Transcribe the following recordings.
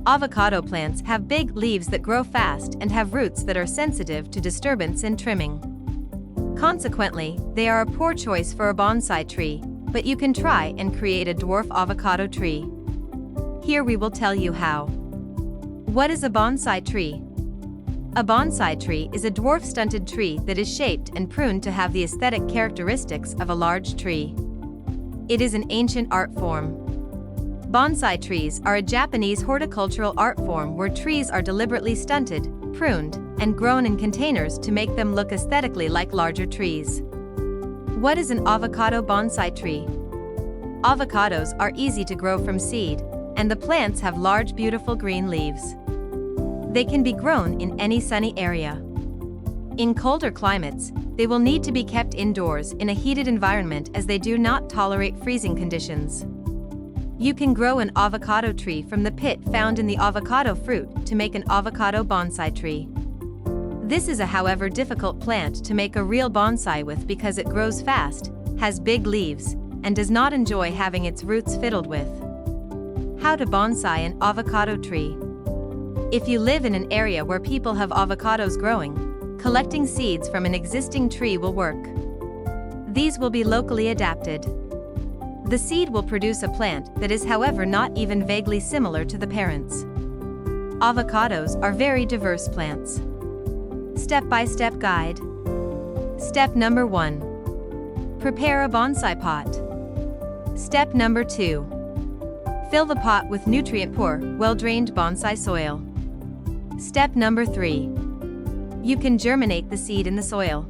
Avocado plants have big leaves that grow fast and have roots that are sensitive to disturbance and trimming. Consequently, they are a poor choice for a bonsai tree, but you can try and create a dwarf avocado tree. Here we will tell you how. What is a bonsai tree? A bonsai tree is a dwarf stunted tree that is shaped and pruned to have the aesthetic characteristics of a large tree. It is an ancient art form. Bonsai trees are a Japanese horticultural art form where trees are deliberately stunted, pruned, and grown in containers to make them look aesthetically like larger trees. What is an avocado bonsai tree? Avocados are easy to grow from seed, and the plants have large, beautiful green leaves. They can be grown in any sunny area. In colder climates, they will need to be kept indoors in a heated environment as they do not tolerate freezing conditions. You can grow an avocado tree from the pit found in the avocado fruit to make an avocado bonsai tree. This is a however difficult plant to make a real bonsai with because it grows fast, has big leaves, and does not enjoy having its roots fiddled with. How to bonsai an avocado tree. If you live in an area where people have avocados growing, collecting seeds from an existing tree will work. These will be locally adapted. The seed will produce a plant that is, however, not even vaguely similar to the parents. Avocados are very diverse plants. Step-by-step guide. Step number 1. Prepare a bonsai pot. Step number 2. Fill the pot with nutrient-poor, well-drained bonsai soil. Step number 3. You can germinate the seed in the soil.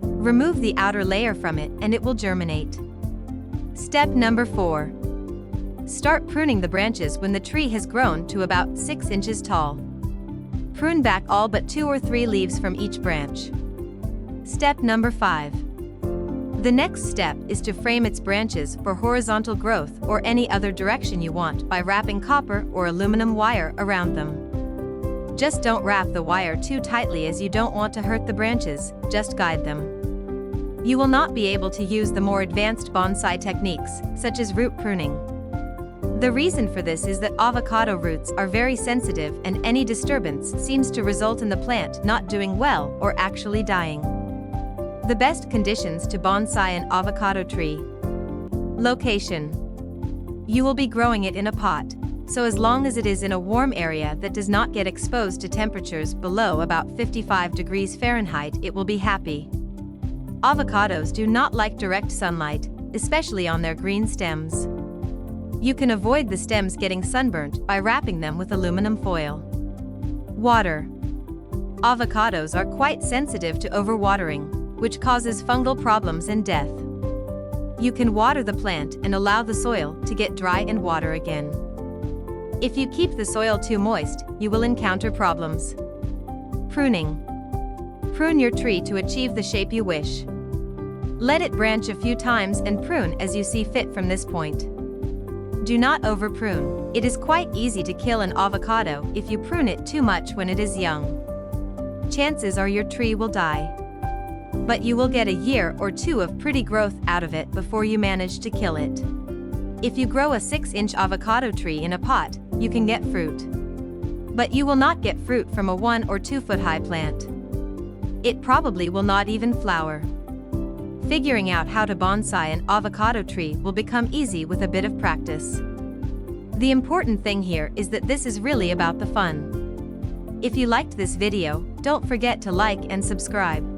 Remove the outer layer from it and it will germinate. Step number 4. Start pruning the branches when the tree has grown to about 6 inches tall. Prune back all but 2 or 3 leaves from each branch. Step number 5. The next step is to frame its branches for horizontal growth or any other direction you want by wrapping copper or aluminum wire around them. Just don't wrap the wire too tightly as you don't want to hurt the branches, just guide them. You will not be able to use the more advanced bonsai techniques, such as root pruning. The reason for this is that avocado roots are very sensitive and any disturbance seems to result in the plant not doing well or actually dying. The best conditions to bonsai an avocado tree. Location. You will be growing it in a pot, so as long as it is in a warm area that does not get exposed to temperatures below about 55 degrees Fahrenheit, it will be happy. Avocados do not like direct sunlight, especially on their green stems. You can avoid the stems getting sunburnt by wrapping them with aluminum foil. Water. Avocados are quite sensitive to overwatering, which causes fungal problems and death. You can water the plant and allow the soil to get dry and water again. If you keep the soil too moist, you will encounter problems. Pruning. Prune your tree to achieve the shape you wish. Let it branch a few times and prune as you see fit from this point. Do not over-prune. It is quite easy to kill an avocado if you prune it too much when it is young. Chances are your tree will die. But you will get a year or 2 of pretty growth out of it before you manage to kill it. If you grow a 6-inch avocado tree in a pot, you can get fruit. But you will not get fruit from a 1 or 2 foot high plant. It probably will not even flower. Figuring out how to bonsai an avocado tree will become easy with a bit of practice. The important thing here is that this is really about the fun. If you liked this video, don't forget to like and subscribe.